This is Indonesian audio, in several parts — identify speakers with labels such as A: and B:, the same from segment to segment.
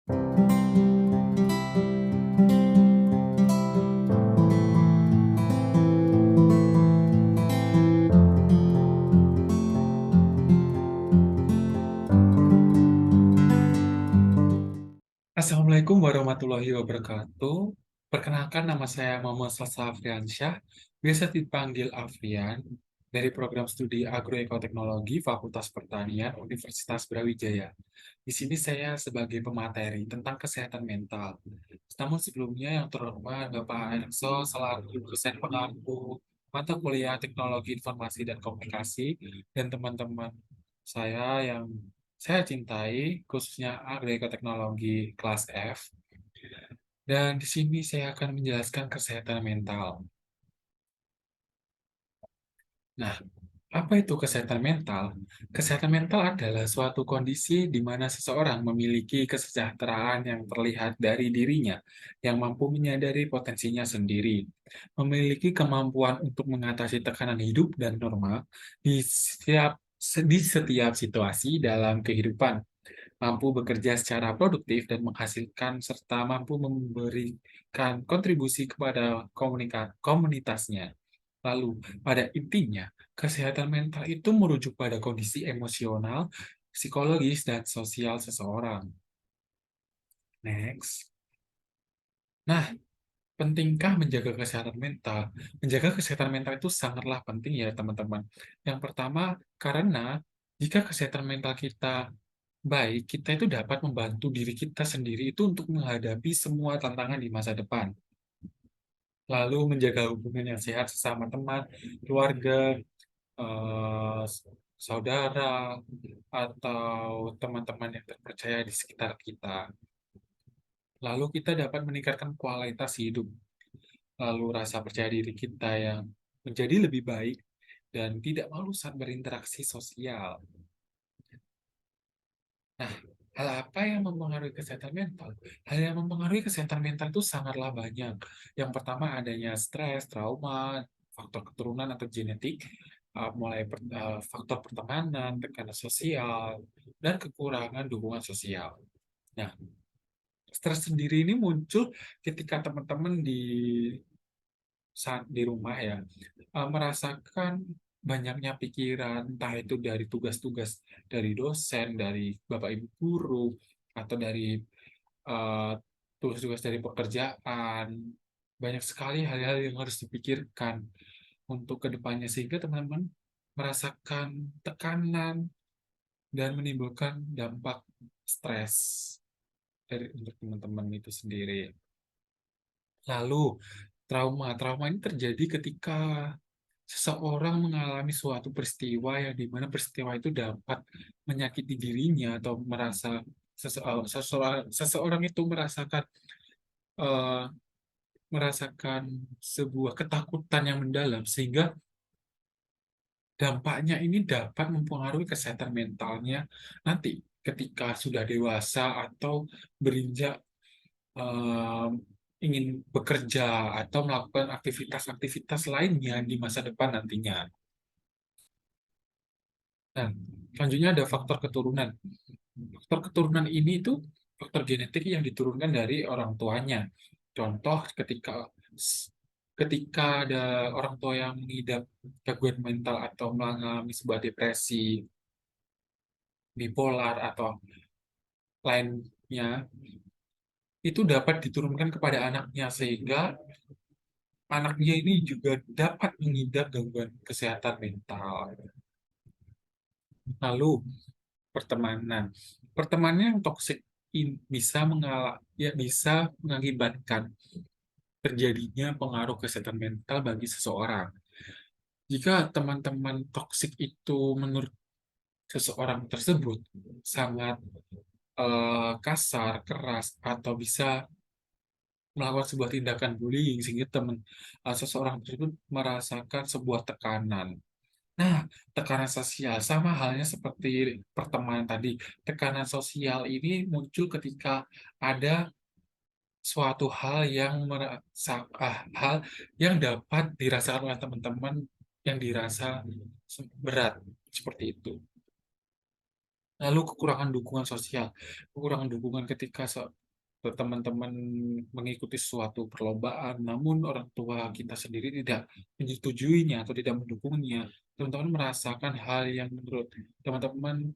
A: Assalamualaikum warahmatullahi wabarakatuh. Perkenalkan, nama saya Muhammad Salsa Afriansyah, biasa dipanggil Afrian, dari program studi Agroekoteknologi Fakultas Pertanian Universitas Brawijaya. Di sini saya sebagai pemateri tentang kesehatan mental. Namun sebelumnya yang terhormat Bapak Erso selaku dosen pengampu mata kuliah Teknologi Informasi dan Komunikasi, dan teman-teman saya yang saya cintai, khususnya Agroekoteknologi kelas F. Dan di sini saya akan menjelaskan kesehatan mental. Nah, apa itu kesehatan mental? Kesehatan mental adalah suatu kondisi di mana seseorang memiliki kesejahteraan yang terlihat dari dirinya, yang mampu menyadari potensinya sendiri, memiliki kemampuan untuk mengatasi tekanan hidup dan normal di setiap situasi dalam kehidupan, mampu bekerja secara produktif dan menghasilkan, serta mampu memberikan kontribusi kepada komunitasnya. Lalu, pada intinya, kesehatan mental itu merujuk pada kondisi emosional, psikologis, dan sosial seseorang. Next. Nah, pentingkah menjaga kesehatan mental? Menjaga kesehatan mental itu sangatlah penting ya, teman-teman. Yang pertama, karena jika kesehatan mental kita baik, kita itu dapat membantu diri kita sendiri itu untuk menghadapi semua tantangan di masa depan. Lalu menjaga hubungan yang sehat sesama teman, keluarga, eh, saudara, atau teman-teman yang terpercaya di sekitar kita. Lalu kita dapat meningkatkan kualitas hidup. Lalu rasa percaya diri kita yang menjadi lebih baik dan tidak malu saat berinteraksi sosial. Nah, hal apa yang mempengaruhi kesehatan mental? Hal yang mempengaruhi kesehatan mental itu sangatlah banyak. Yang pertama adanya stres, trauma, faktor keturunan atau genetik, mulai faktor pertemanan, tekanan sosial, dan kekurangan dukungan sosial. Nah, stres sendiri ini muncul ketika teman-teman di saat di rumah ya, merasakan banyaknya pikiran, entah itu dari tugas-tugas dari dosen, dari bapak ibu guru, atau dari eh, tugas-tugas dari pekerjaan. Banyak sekali hal-hal yang harus dipikirkan untuk kedepannya, sehingga teman-teman merasakan tekanan dan menimbulkan dampak stres dari untuk teman-teman itu sendiri. Lalu, trauma ini terjadi ketika seseorang mengalami suatu peristiwa yang dimana peristiwa itu dapat menyakiti dirinya atau merasa seseorang itu eh, merasakan sebuah ketakutan yang mendalam, sehingga dampaknya ini dapat mempengaruhi kesehatan mentalnya nanti ketika sudah dewasa atau berinjak eh, ingin bekerja atau melakukan aktivitas-aktivitas lainnya di masa depan nantinya. Nah, selanjutnya ada faktor keturunan. Faktor keturunan ini itu faktor genetik yang diturunkan dari orang tuanya. Contoh ketika ada orang tua yang mengidap gangguan mental atau mengalami sebuah depresi, bipolar atau lainnya, itu dapat diturunkan kepada anaknya, sehingga anaknya ini juga dapat mengidap gangguan kesehatan mental. Lalu pertemanan. Pertemanan yang toksik bisa bisa mengakibatkan terjadinya pengaruh kesehatan mental bagi seseorang. Jika teman-teman toksik itu menurut seseorang tersebut sangat kasar, keras, atau bisa melakukan sebuah tindakan bullying sehingga seseorang tersebut merasakan sebuah tekanan. Nah, tekanan sosial sama halnya seperti pertemanan tadi. Tekanan sosial ini muncul ketika ada suatu hal yang dapat dirasakan oleh teman-teman yang dirasa berat seperti itu. Lalu kekurangan dukungan sosial, kekurangan dukungan ketika teman-teman mengikuti suatu perlombaan, namun orang tua kita sendiri tidak menyetujuinya atau tidak mendukungnya. Teman-teman merasakan hal yang menurut teman-teman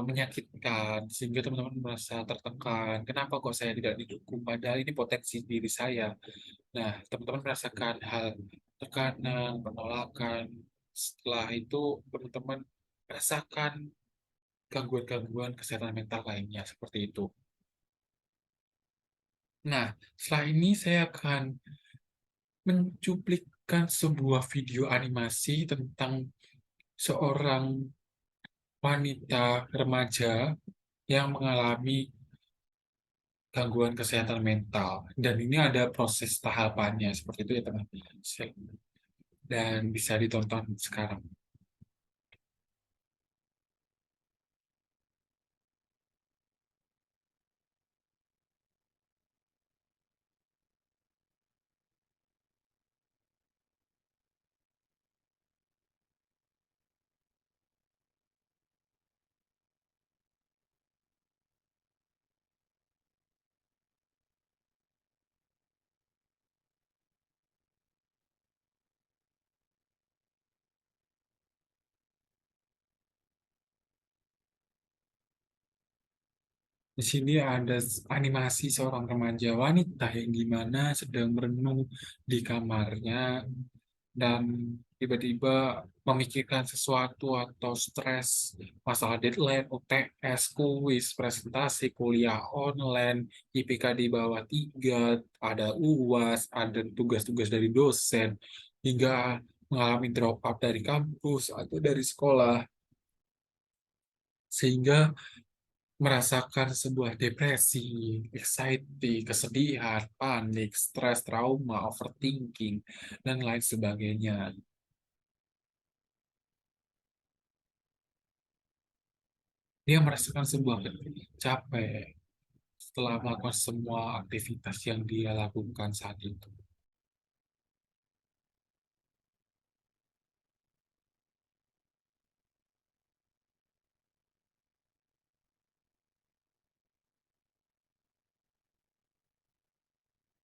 A: menyakitkan, sehingga teman-teman merasa tertekan. Kenapa kok saya tidak didukung? Padahal ini potensi diri saya. Nah, teman-teman merasakan hal tekanan, penolakan. Setelah itu, teman-teman merasakan gangguan-gangguan kesehatan mental lainnya seperti itu. Nah, setelah ini saya akan mencuplikan sebuah video animasi tentang seorang wanita remaja yang mengalami gangguan kesehatan mental. Dan ini ada proses tahapannya seperti itu ya teman-teman. Dan bisa ditonton sekarang. Di sini ada animasi seorang remaja wanita yang dimana sedang merenung di kamarnya dan tiba-tiba memikirkan sesuatu atau stres masalah deadline, UTS, kuis, presentasi, kuliah online, IPK di bawah 3, ada UAS, ada tugas-tugas dari dosen, hingga mengalami drop out dari kampus atau dari sekolah, sehingga merasakan sebuah depresi, anxiety, kesedihan, panik, stres, trauma, overthinking, dan lain sebagainya. Dia merasakan sebuah capek setelah melakukan semua aktivitas yang dia lakukan saat itu.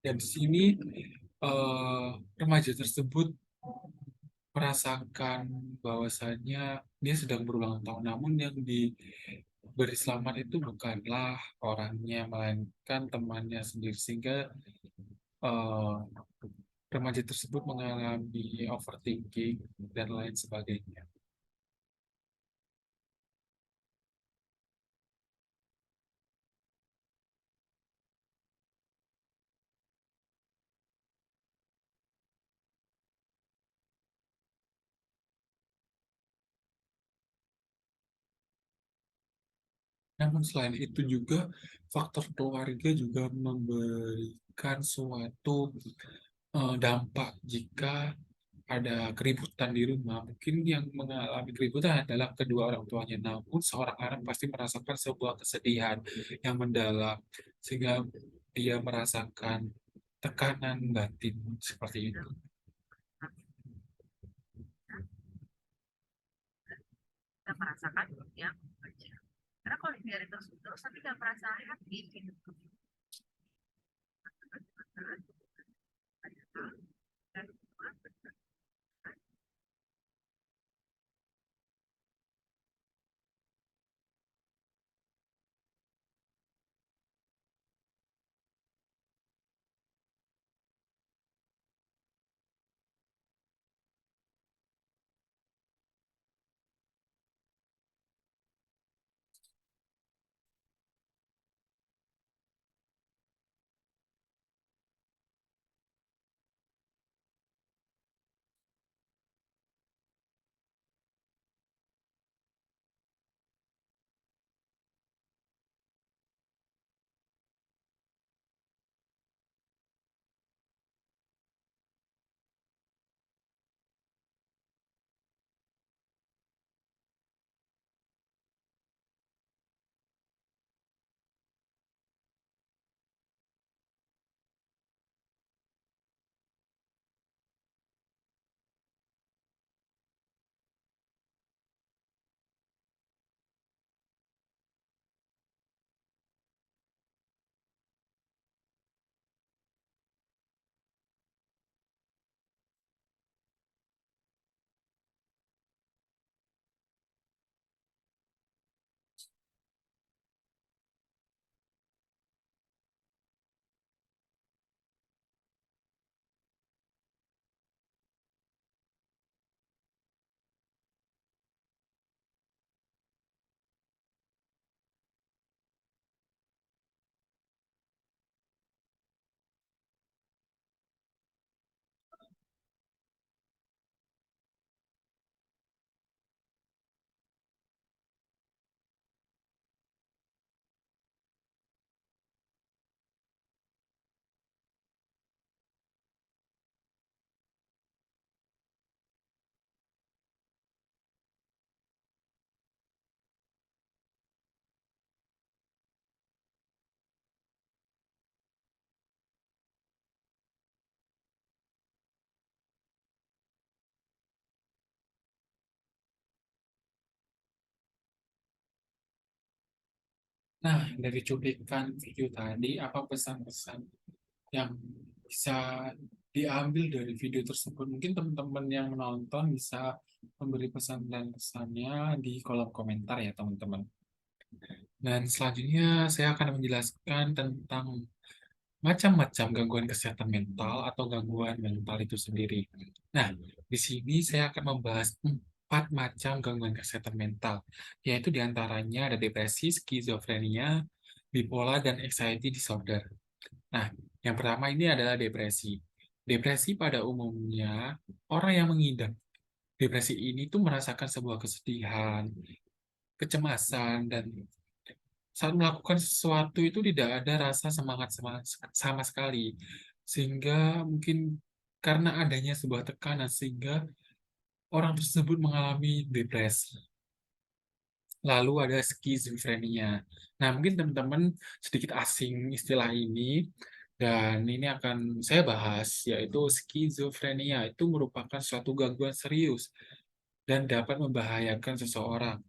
A: Dan di sini eh, remaja tersebut merasakan bahwasanya dia sedang berulang tahun, namun yang diberi selamat itu bukanlah orangnya, melainkan temannya sendiri, sehingga eh, remaja tersebut mengalami overthinking dan lain sebagainya. Namun selain itu juga faktor keluarga juga memberikan suatu dampak jika ada keributan di rumah. Mungkin yang mengalami keributan adalah kedua orang tuanya, namun seorang anak pasti merasakan sebuah kesedihan yang mendalam, sehingga dia merasakan tekanan batin seperti itu.
B: Kita merasakan yang baca. Karena kalau dibiarin terus tapi nggak merasa happy gitu.
A: Nah, dari cuplikan video tadi, apa pesan-pesan yang bisa diambil dari video tersebut? Mungkin teman-teman yang menonton bisa memberi pesan dan pesannya di kolom komentar ya, teman-teman. Dan selanjutnya saya akan menjelaskan tentang macam-macam gangguan kesehatan mental atau gangguan mental itu sendiri. Nah, di sini saya akan membahas 4 macam gangguan kesehatan mental, yaitu diantaranya ada depresi, skizofrenia, bipolar, dan anxiety disorder. Nah, yang pertama ini adalah depresi. Depresi pada umumnya, orang yang mengidap depresi ini tuh merasakan sebuah kesedihan, kecemasan, dan saat melakukan sesuatu itu tidak ada rasa semangat sama sekali. Sehingga mungkin karena adanya sebuah tekanan, sehingga orang tersebut mengalami depresi. Lalu ada skizofrenia. Nah, mungkin teman-teman sedikit asing istilah ini, dan ini akan saya bahas, yaitu skizofrenia itu merupakan suatu gangguan serius dan dapat membahayakan seseorang.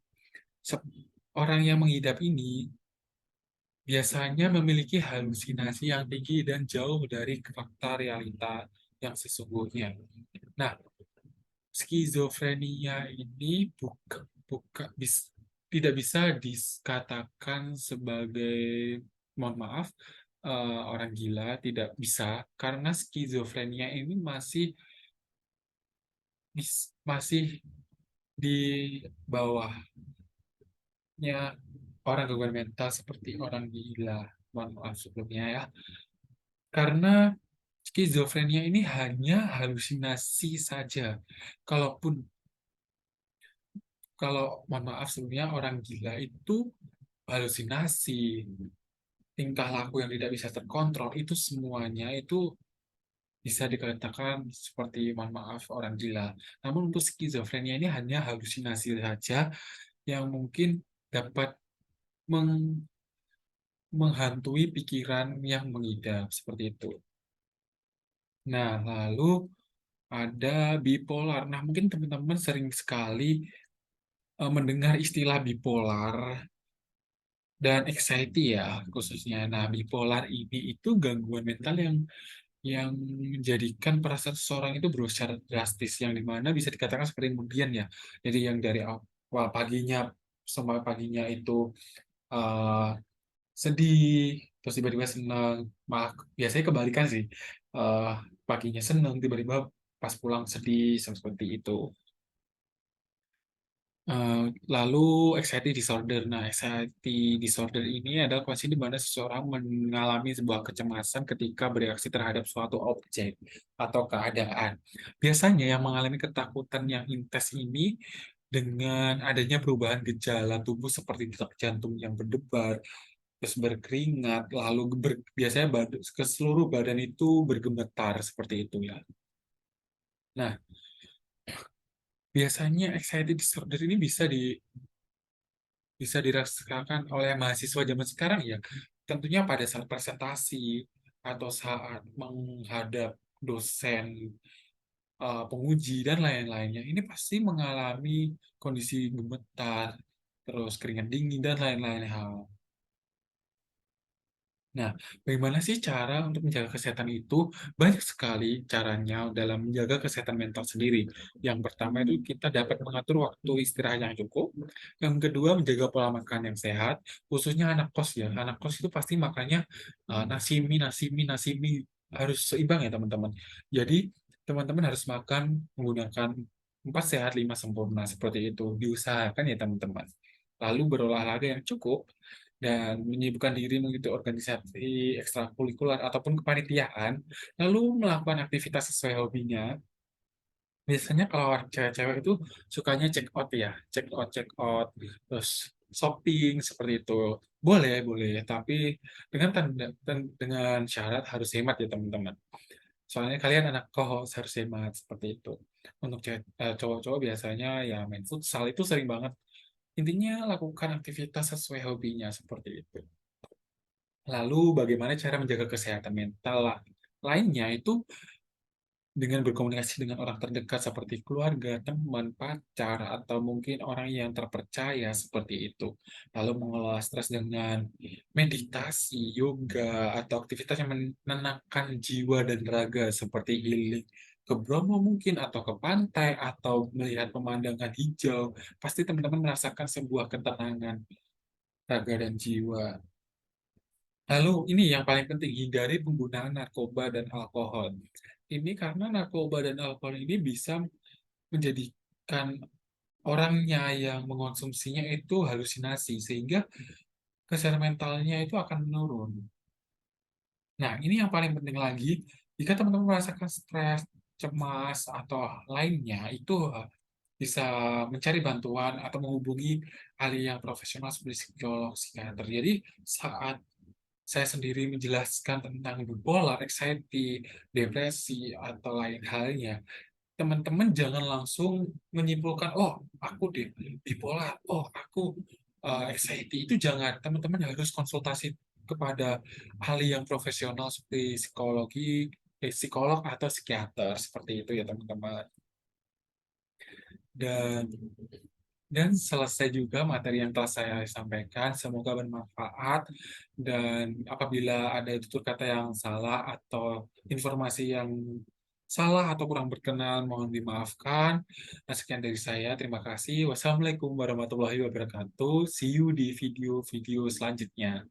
A: Orang yang mengidap ini biasanya memiliki halusinasi yang tinggi dan jauh dari fakta realita yang sesungguhnya. Nah, skizofrenia ini tidak bisa dikatakan sebagai, mohon maaf, orang gila, tidak bisa, karena skizofrenia ini masih di bawahnya orang gangguan mental seperti orang gila. Mohon maaf sebelumnya ya. Karena skizofrenia ini hanya halusinasi saja. Kalaupun, kalau mohon maaf sebelumnya, orang gila itu halusinasi, tingkah laku yang tidak bisa terkontrol, itu semuanya itu bisa dikatakan seperti, mohon maaf, orang gila. Namun untuk skizofrenia ini hanya halusinasi saja yang mungkin dapat menghantui pikiran yang mengidap seperti itu. Nah, lalu ada bipolar. Nah, mungkin teman-teman sering sekali mendengar istilah bipolar dan anxiety ya khususnya. Nah, bipolar ini itu gangguan mental yang menjadikan perasaan seseorang itu berubah secara drastis, yang dimana bisa dikatakan seperti kemudian ya. Jadi yang dari awal paginya sampai paginya itu eh, sedih, terus tiba-tiba senang, malah biasanya kebalikan sih. Eh, Paginya senang, tiba-tiba pas pulang sedih, seperti itu. Eh, Lalu anxiety disorder. Nah, anxiety disorder ini adalah kondisi di mana seseorang mengalami sebuah kecemasan ketika bereaksi terhadap suatu objek atau keadaan. Biasanya yang mengalami ketakutan yang intens ini dengan adanya perubahan gejala tubuh seperti detak jantung yang berdebar, terus berkeringat, lalu biasanya ke seluruh badan itu bergemetar seperti itu ya. Nah, biasanya anxiety disorder ini bisa dirasakan oleh mahasiswa zaman sekarang ya. Tentunya pada saat presentasi atau saat menghadap dosen, penguji dan lain-lainnya. Ini pasti mengalami kondisi gemetar, terus keringat dingin dan lain-lain hal. Nah, bagaimana sih cara untuk menjaga kesehatan itu? Banyak sekali caranya dalam menjaga kesehatan mental sendiri. Yang pertama itu kita dapat mengatur waktu istirahat yang cukup. Yang kedua, menjaga pola makan yang sehat, khususnya anak kos ya. Anak kos itu pasti makannya nasi mie, nasi mie, nasi mie. Harus seimbang ya teman-teman. Jadi, teman-teman harus makan menggunakan 4 sehat 5 sempurna seperti itu. Diusahakan ya teman-teman. Lalu berolahraga yang cukup dan menyibukkan diri mengikuti organisasi ekstrakurikuler ataupun kepanitiaan, lalu melakukan aktivitas sesuai hobinya. Biasanya kalau orang cewek-cewek itu sukanya check out ya, check out, terus shopping seperti itu. Boleh, boleh, tapi dengan syarat harus hemat ya teman-teman. Soalnya kalian anak kos harus hemat seperti itu. Untuk cowok-cowok biasanya ya main futsal itu sering banget. Intinya lakukan aktivitas sesuai hobinya seperti itu. Lalu bagaimana cara menjaga kesehatan mental lainnya itu dengan berkomunikasi dengan orang terdekat seperti keluarga, teman, pacar, atau mungkin orang yang terpercaya seperti itu. Lalu mengelola stres dengan meditasi, yoga, atau aktivitas yang menenangkan jiwa dan raga seperti healing ke Bromo mungkin, atau ke pantai, atau melihat pemandangan hijau. Pasti teman-teman merasakan sebuah ketenangan raga dan jiwa. Lalu ini yang paling penting, hindari penggunaan narkoba dan alkohol. Ini karena narkoba dan alkohol ini bisa menjadikan orangnya yang mengonsumsinya itu halusinasi, sehingga kesehatan mentalnya itu akan menurun. Nah, ini yang paling penting lagi, jika teman-teman merasakan stres, cemas, atau lainnya, itu bisa mencari bantuan atau menghubungi ahli yang profesional seperti psikolog, psikiater. Jadi, saat saya sendiri menjelaskan tentang bipolar, anxiety, depresi, atau lain halnya, teman-teman jangan langsung menyimpulkan, oh, aku deh bipolar, oh, aku anxiety. Itu jangan. Teman-teman harus konsultasi kepada ahli yang profesional seperti psikolog atau psikiater. Seperti itu ya, teman-teman. Dan selesai juga materi yang telah saya sampaikan. Semoga bermanfaat. Dan apabila ada tutur kata yang salah atau informasi yang salah atau kurang berkenan, mohon dimaafkan. Nah, sekian dari saya. Terima kasih. Wassalamualaikum warahmatullahi wabarakatuh. See you di video-video selanjutnya.